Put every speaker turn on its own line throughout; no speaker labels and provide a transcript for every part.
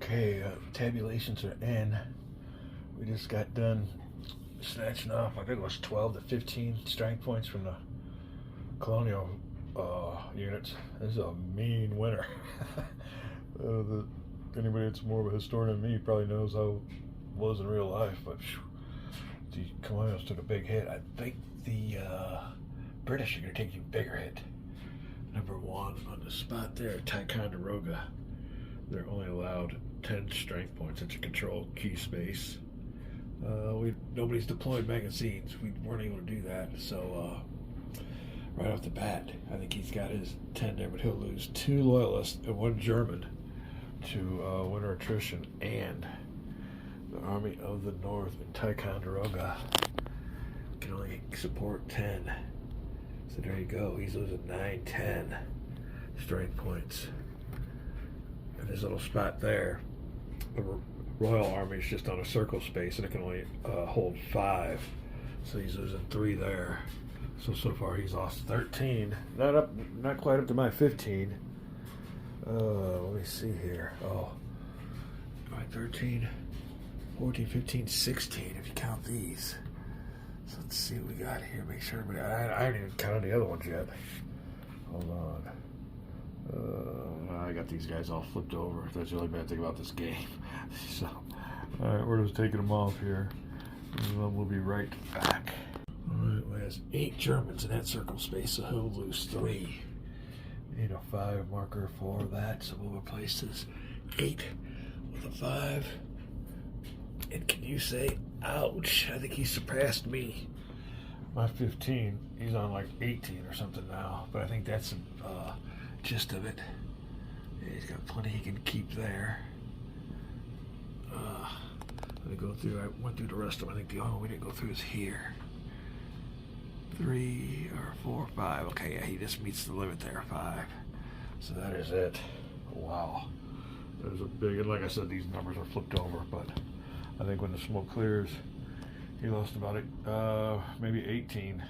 Okay, tabulations are in. We just got done snatching off, I think it was 12 to 15 strength points from the Colonial units. This is a mean winter. Anybody that's more of a historian than me probably knows how it was in real life, but the Colonials took a big hit. I think the British are going to take you a bigger hit. Number one on the spot there, Ticonderoga. They're only allowed 10 strength points. It's a controlled key space. Nobody's deployed magazines. We weren't able to do that. So right off the bat, I think he's got his 10 there, but he'll lose 2 loyalists and 1 German to winter attrition. And the Army of the North in Ticonderoga can only support 10. So there you go. He's losing 9, 10 strength points. And his little spot there, the Royal Army is just on a circle space, and it can only hold 5. So he's losing 3 there. So far he's lost 13. Not quite up to my 15. Let me see here. Oh, all right, 13, 14, 15, 16 if you count these. So let's see what we got here. Make sure everybody. I haven't even counted the other ones yet. Hold on. I got these guys all flipped over. That's the only bad thing about this game. So, all right, we're just taking them off here. And then we'll be right back. All right, well, there's 8 Germans in that circle space, so he'll lose 3. Need a 5 marker for that, so we'll replace this 8 with a 5. And can you say, ouch? I think he surpassed me. My 15, he's on like 18 or something now, but I think that's the gist of it. Yeah, he's got plenty he can keep there. Let me go through. I went through the rest of them. I think the only one we didn't go through is here. 3 or 4, 5. Okay, yeah, he just meets the limit there, 5. So that is it. Wow. There's a big, and like I said, these numbers are flipped over, but I think when the smoke clears, he lost about maybe 18.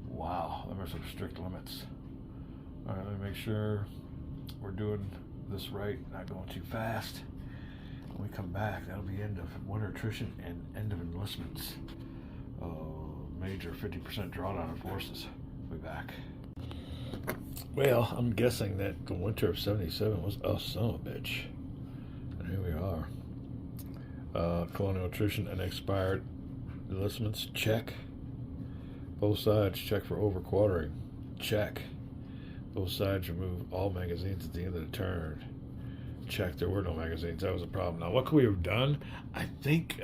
Wow, them are some strict limits. All right, let me make sure we're doing this right, not going too fast. When we come back, that'll be end of winter attrition and end of enlistments. Major 50% drawdown of forces. We'll be back. Well, I'm guessing that the winter of 77 was a son of a bitch. And here we are. Colonial attrition and expired enlistments, check. Both sides check for overquartering, check. Both sides remove all magazines at the end of the turn, check. There were no magazines. That was a problem. Now, what could we have done? I think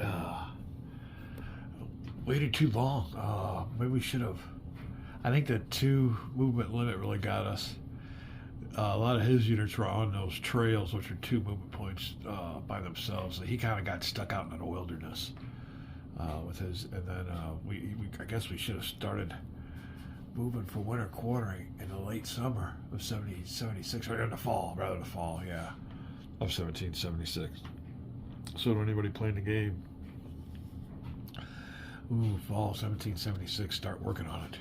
waited too long. Maybe we should have. I think the 2 movement limit really got us. A lot of his units were on those trails, which are 2 movement points by themselves. So he kind of got stuck out in the wilderness with his. And then I guess we should have started moving for winter quartering in the late summer of 76, or in the fall, rather the fall, yeah, of 1776. So to anybody playing the game, fall 1776, start working on it.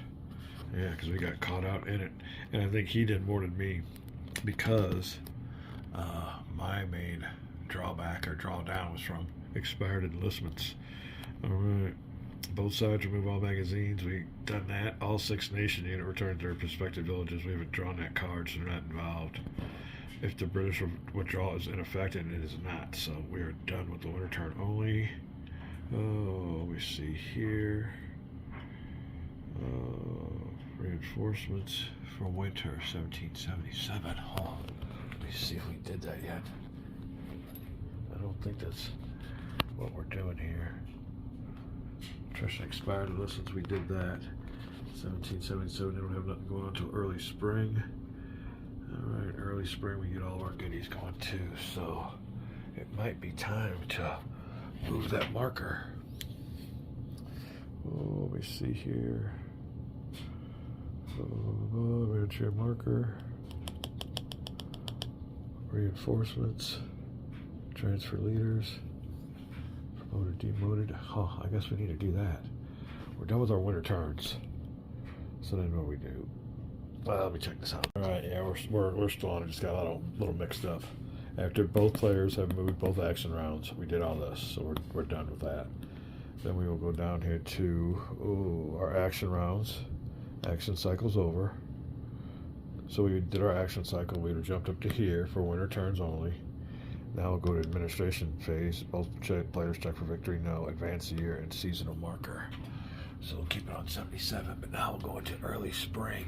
Yeah, because we got caught out in it. And I think he did more than me, because my main drawback or drawdown was from expired enlistments. All right. Both sides remove all magazines. We've done that. All 6 nation unit returned to their prospective villages. We haven't drawn that card, so they're not involved. If the British withdrawal is ineffective, it is not. So we are done with the winter turn only. Oh, let me see here. Reinforcements for winter 1777. Oh, let me see if we did that yet. I don't think that's what we're doing here. Attrition expired enlistments, we did that. 1777, they don't have nothing going on until early spring. Alright, early spring we get all our goodies going too, so it might be time to move that marker. Oh, let me see here. Rancher marker. Reinforcements. Transfer leaders. Promoted, demoted. Oh, I guess we need to do that. We're done with our winter turns. So then what do we do? Well, let me check this out. All right, yeah, we're still on it. Just got a little mixed up. After both players have moved both action rounds, we did all this, so we're done with that. Then we will go down here to our action rounds. Action cycle's over. So we did our action cycle. We jumped up to here for winner turns only. Now we'll go to administration phase. Both players check for victory, no, advance year, and seasonal marker. So we'll keep it on 77, but now we'll go into early spring.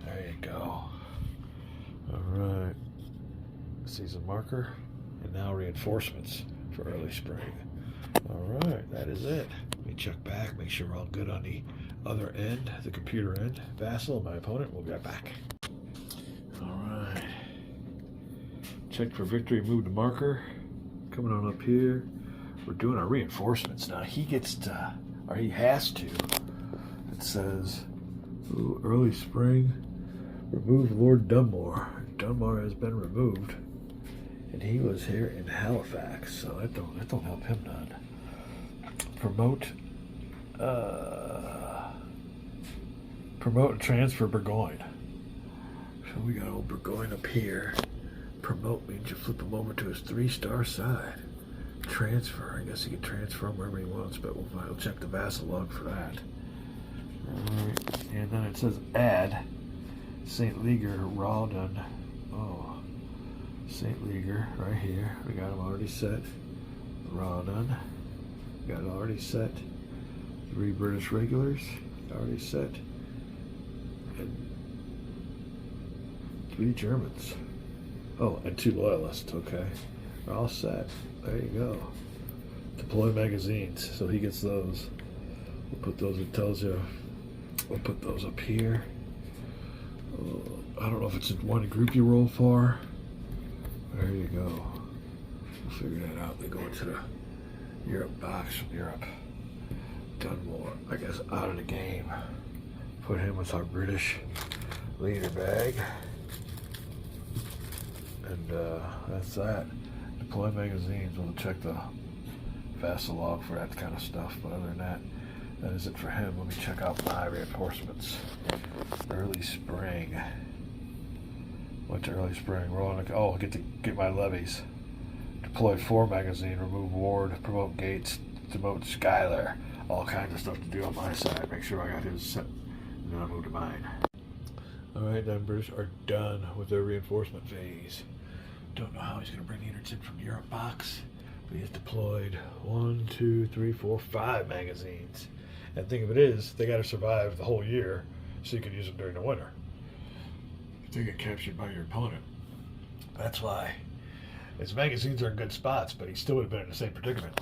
There you go. All right. Season marker, and now reinforcements for early spring. All right, that is it. Let me check back, make sure we're all good on the other end, the computer end. Vassal, my opponent, we'll be right back. All right. Check for victory, move the marker. Coming on up here. We're doing our reinforcements. Now he gets to, or he has to. It says, early spring, remove Lord Dunmore. Dunmore has been removed. And he was here in Halifax, so that don't help him none. Promote and transfer Burgoyne. So we got old Burgoyne up here. Promote means you flip him over to his 3-star side. Transfer, I guess he can transfer him wherever he wants, but we'll check the vassal log for that. Alright, and then it says add St. Leger Rawdon. Oh. St. Leger, right here. We got him already set. Rawdon. Got it already set. 3 British regulars. Already set. And 3 Germans. Oh, and 2 loyalists. Okay. We're all set. There you go. Deploy magazines. So he gets those. We'll put those, it tells you. We'll put those up here. I don't know if it's in one group you roll for. There you go. We'll figure that out. They go into the Europe box from Europe. Dunmore, I guess, out of the game. Put him with our British leader bag. And that's that. Deploy magazines. We'll check the vassal log for that kind of stuff. But other than that, that is it for him. Let me check out my reinforcements. Early spring. Went to early spring. Get my levies. Deploy 4 magazine. Remove ward. Promote Gates. Demote Schuyler. All kinds of stuff to do on my side. Make sure I got his set. And then I'll move to mine. Alright, then British are done with their reinforcement phase. Don't know how he's going to bring the units in from the Europe box. But he has deployed 1, 2, 3, 4, 5 magazines. And the thing of it is, they got to survive the whole year so you can use them during the winter. If they get captured by your opponent. That's why. His magazines are in good spots, but he still would have been in the same predicament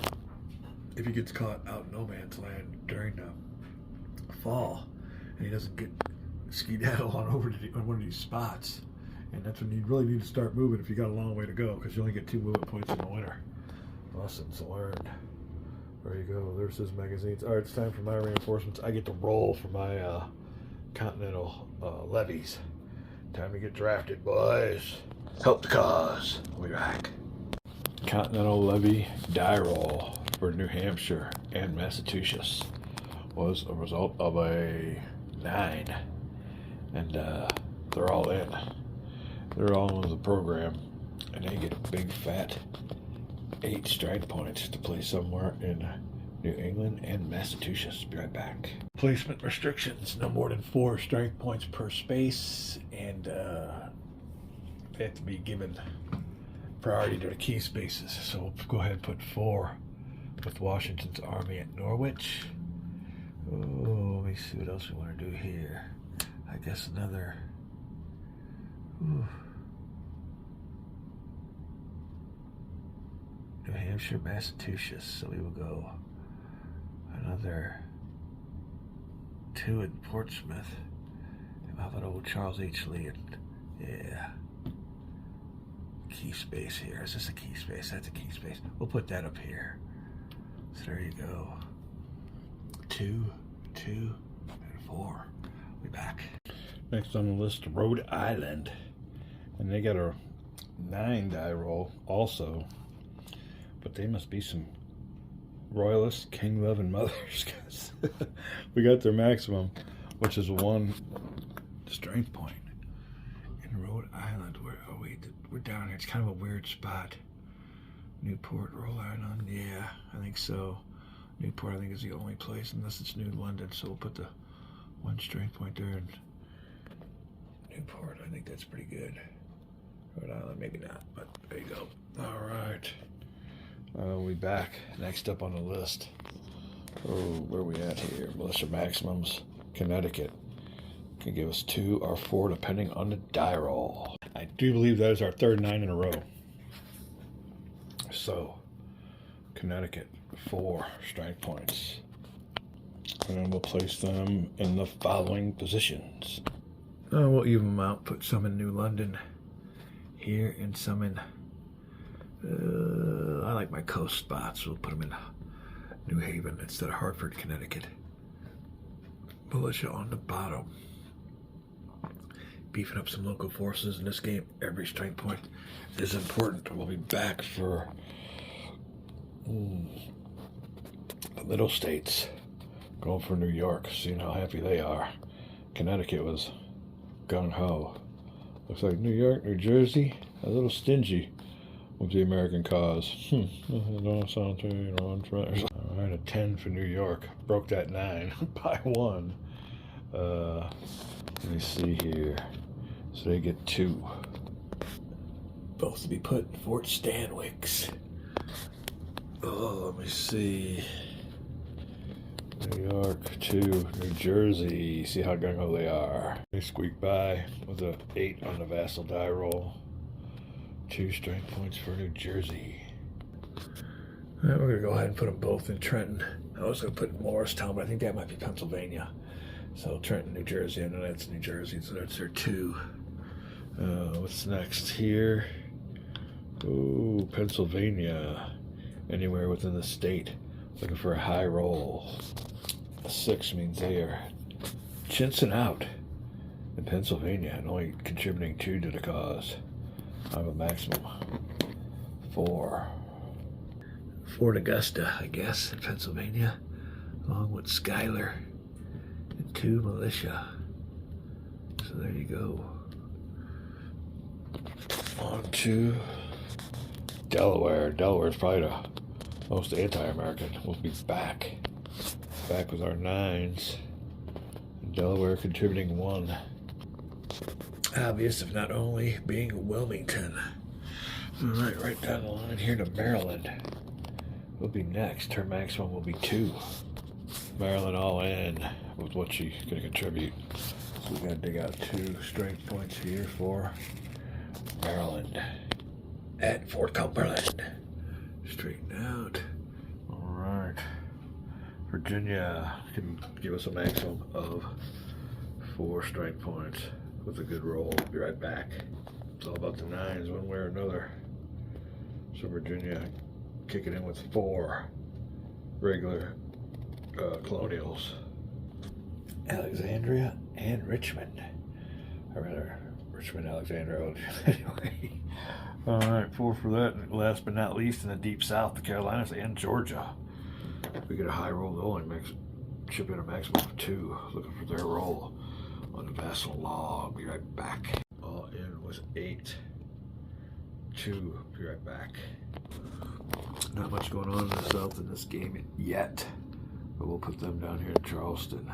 if he gets caught out in no man's land during the fall and he doesn't get skedaddle on over to one of these spots. And that's when you really need to start moving if you got a long way to go, because you only get 2 movement points in the winter. Lessons learned. There you go. There's his magazines. All right, it's time for my reinforcements. I get to roll for my Continental levies. Time to get drafted, boys. Help the cause. We'll be back. Continental levy die roll for New Hampshire and Massachusetts was a result of a 9. And they're all in. They're all in the program. And they get a big fat 8 strike points to play somewhere in New England and Massachusetts. Be right back. Placement restrictions: no more than 4 strike points per space, and they have to be given priority to the key spaces. So we'll go ahead and put 4 with Washington's Army at Norwich. Oh, let me see what else we want to do here. I guess another. Ooh. New Hampshire, Massachusetts. So we will go another 2 in Portsmouth. How about old Charles H. Lee? Yeah. Key space here. Is this a key space? That's a key space. We'll put that up here. So there you go. 2, 2, and 4. We'll be back. Next on the list, Rhode Island. And they got a 9 die roll also. But they must be some royalists, king loving mothers, because we got their maximum, which is 1 strength point. In Rhode Island, where are we right. We're down here. It's kind of a weird spot. Newport, Rhode Island. Yeah, I think so. Newport, I think, is the only place, unless it's New London. So we'll put the one strength point there. And Newport, I think that's pretty good. Rhode Island, maybe not, but there you go. All right. We'll be back. Next up on the list. Oh, where are we at here? Militia Maximums, Connecticut. Can give us 2 or 4 depending on the die roll. I do believe that is our third 9 in a row. So, Connecticut, 4 strength points. And we'll place them in the following positions. We'll even them out, put some in New London here and some in, I like my coast spots. We'll put them in New Haven instead of Hartford, Connecticut. Militia on the bottom. Beefing up some local forces in this game. Every strength point is important. We'll be back for the middle states. Going for New York, seeing how happy they are. Connecticut was gung-ho. Looks like New York, New Jersey, a little stingy with the American cause. Don't sound too, All right, a 10 for New York. Broke that 9 by 1. Let me see here. So they get 2. Both to be put in Fort Stanwix. Oh, let me see. New York, 2. New Jersey. See how gung-ho they are. They squeak by with an 8 on the vassal die roll. 2 strength points for New Jersey. All right, we're going to go ahead and put them both in Trenton. I was going to put Morristown, but I think that might be Pennsylvania. So Trenton, New Jersey, I know that's New Jersey, so that's their 2. What's next here? Oh, Pennsylvania. Anywhere within the state. Looking for a high roll. A 6 means they are chinsing out in Pennsylvania and only contributing 2 to the cause. I have a maximum 4. Fort Augusta, I guess, in Pennsylvania, along with Schuyler and 2 militia. So there you go. On to Delaware. Delaware is probably the most anti-American. We'll be back with our 9s. Delaware contributing 1. Obvious, if not only, being Wilmington. All right down the line here to Maryland. Will be next. Her maximum will be 2. Maryland all in with what she's going to contribute. So we got to dig out 2 strength points here for Maryland at Fort Cumberland. Straighten out. All right. Virginia can give us a maximum of 4 strength points with a good roll. Be right back. It's all about the 9s one way or another. So Virginia kicking in with 4 regular colonials. Alexandria and Richmond. Or rather, Richmond, Alexandria. Anyway. All right, 4 for that. And last but not least, in the deep south, the Carolinas and Georgia. We get a high roll. They'll only chip in a maximum of 2. Looking for their roll on the vassal law. I'll be right back. All in was 8. 2. Be right back. Not much going on in the south in this game yet, but we'll put them down here in Charleston.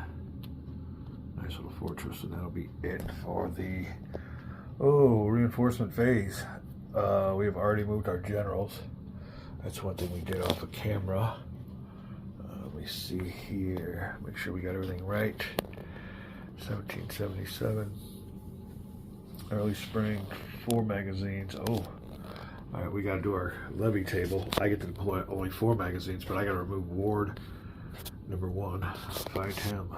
Nice little fortress, and that'll be it for the reinforcement phase. We have already moved our generals. That's one thing we did off of camera. Let me see here. Make sure we got everything right. 1777. Early spring, 4 magazines. Oh, all right, we got to do our levy table. I get to deploy only 4 magazines, but I got to remove Ward, number 1. Find him.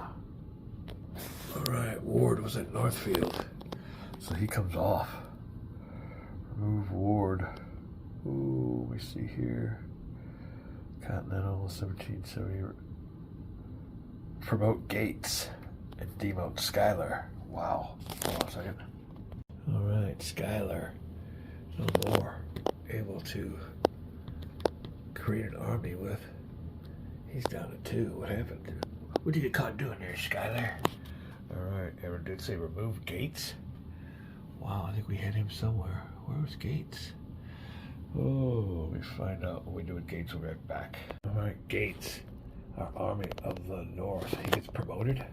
All right, Ward was at Northfield, so he comes off. Remove Ward. Ooh, we see here. Continental, 1770. Promote Gates and demote Schuyler. Wow. Hold on a second. All right, Schuyler. No more able to create an army with. He's down to 2. What happened? What did you get caught doing there, Schuyler? All right, Ever did say remove Gates. Wow, I think we had him somewhere. Where's Gates? Oh, let me find out what we do with Gates. We'll be right back. All right, Gates, our Army of the North. He gets promoted.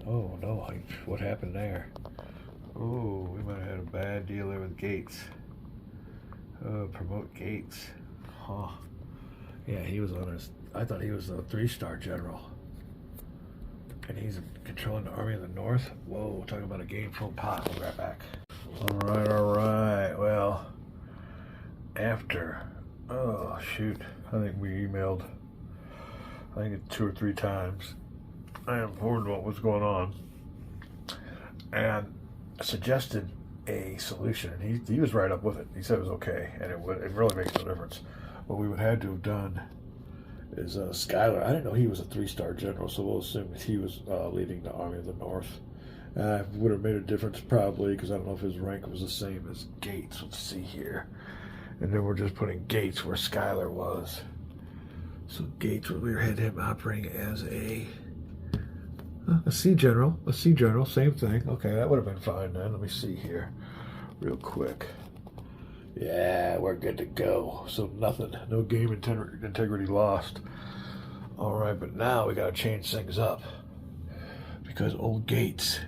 Oh no, what happened there? Oh, we might have had a bad deal there with Gates. Promote Gates. Huh. Yeah, he was on his, I thought he was a 3-star general. And he's controlling the Army of the North? Whoa, talking about a game full pot. We'll be right back. All right. Well, after, oh shoot, I think we emailed, I think it's 2 or 3 times. I informed what was going on and suggested a solution. And he was right up with it. He said it was okay, and it really makes no difference. What we would have to have done is Schuyler. I didn't know he was a 3-star general, so we'll assume that he was leading the Army of the North. Would have made a difference probably, because I don't know if his rank was the same as Gates. Let's see here. And then we're just putting Gates where Schuyler was. So Gates, we had him operating as a sea general. A sea general, same thing. Okay, that would have been fine then. Let me see here real quick. Yeah, we're good to go. So nothing, no game integrity lost. All right, but now we got to change things up, because old Gates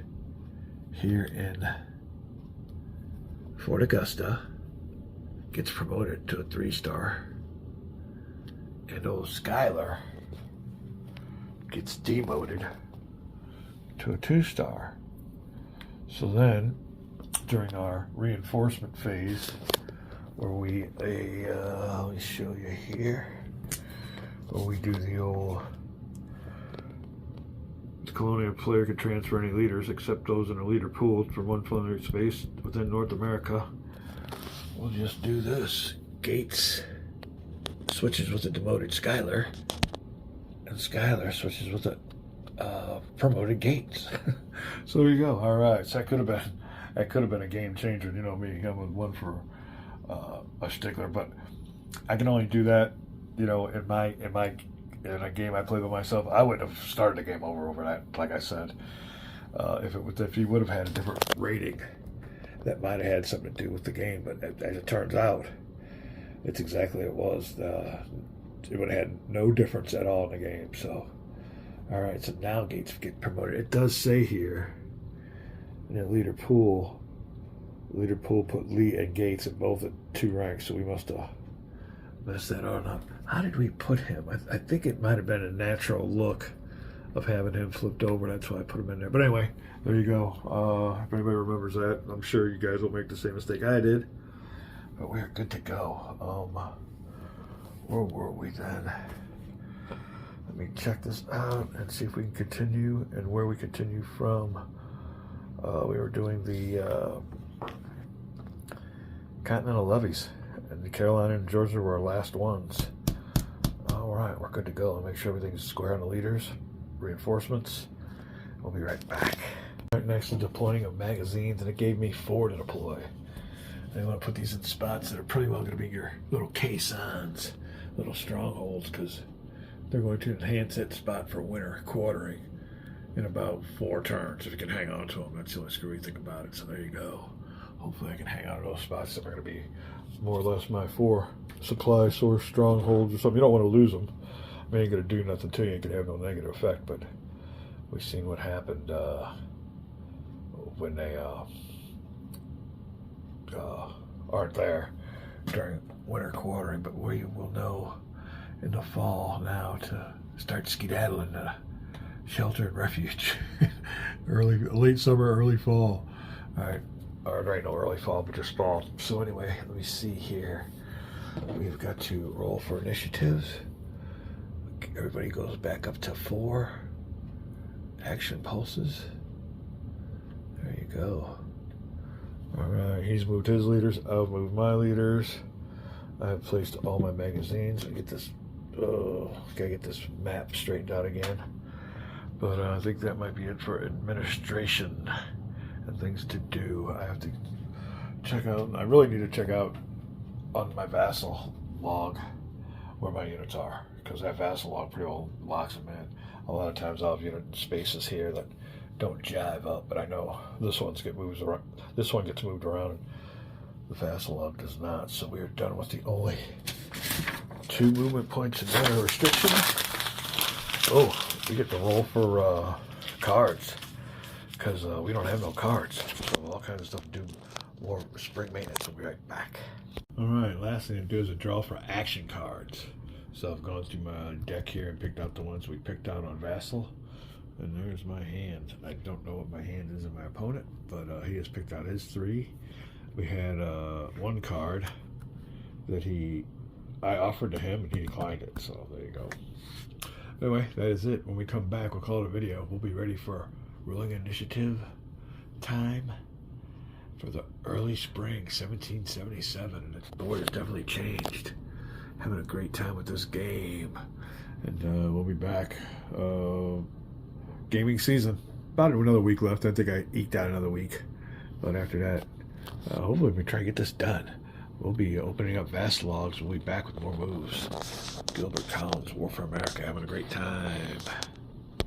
here in Fort Augusta gets promoted to a 3-star, and old Schuyler gets demoted to a 2-star. So then, during our reinforcement phase, where we let me show you here, where we do the old, the colonial player can transfer any leaders except those in a leader pool from one planetary space within North America. We'll just do this. Gates switches with the demoted Schuyler, and Schuyler switches with the promoted Gates. So there you go. All right, so that could have been a game changer. You know me, I'm with one for a stickler, but I can only do that, you know, in a game I play with myself. I wouldn't have started the game over that, like I said. If he would have had a different rating, that might have had something to do with the game. But as it turns out, it's exactly what it was. It would have had no difference at all in the game. So, all right. So now Gates get promoted. It does say here in the leader pool put Lee and Gates at both at 2 ranks. So we must have messed that on up. How did we put him? I think it might have been a natural look of having him flipped over. That's why I put him in there. But anyway, there you go. If anybody remembers that, I'm sure you guys will make the same mistake I did. But we're good to go. Where were we then? Let me check this out and see if we can continue and where we continue from. We were doing the Continental levies, and the Carolina and Georgia were our last ones. All right, we're good to go. Make sure everything's square on the leaders, reinforcements. We'll be right back. Right next to deploying of magazines, and it gave me 4 to deploy. And I want to put these in spots that are pretty well going to be your little caissons, little strongholds, because they're going to enhance that spot for winter quartering in about 4 turns. If you can hang on to them, that's the only screwy thing about it. So there you go. Hopefully I can hang on to those spots that are going to be more or less my 4 supply source strongholds or something. You don't want to lose them. I mean, it ain't going to do nothing to you. It can have no negative effect, but we've seen what happened when they aren't there during winter quartering. But we will know in the fall now to start skedaddling to shelter and refuge. Late summer, early fall. All right. Or right, no early fall, but just fall. So anyway, let me see here. We've got to roll for initiatives. Everybody goes back up to 4 action pulses. There you go. All right, he's moved his leaders. I've moved my leaders. I've placed all my magazines. I get this. Gotta get this map straightened out again. But I think that might be it for administration and things to do. I have to check out. I really need to check out on my vassal log where my units are, because that vassal log pretty well locks them in. A lot of times I'll have unit spaces here that don't jive up, but I know this one gets moved around. This one gets moved around. The Vasilog does not. So we are done with the only 2 movement points and then a restriction. Oh, we get to roll for cards because we don't have no cards. So all kinds of stuff to do more spring maintenance. We'll be right back. All right, last thing to do is a draw for action cards. So I've gone through my deck here and picked out the ones we picked out on Vassal. And there's my hand. I don't know what my hand is of my opponent, but he has picked out his 3. We had 1 card that I offered to him and he declined it. So there you go. Anyway, that is it. When we come back, we'll call it a video. We'll be ready for ruling initiative time for the early spring 1777. And the board has definitely changed. Having a great time with this game. And we'll be back. Gaming season. About another week left. I think I eked out another week. But after that, hopefully we try to get this done. We'll be opening up Vassilogs. We'll be back with more moves. Gilbert Collins, War for America, having a great time.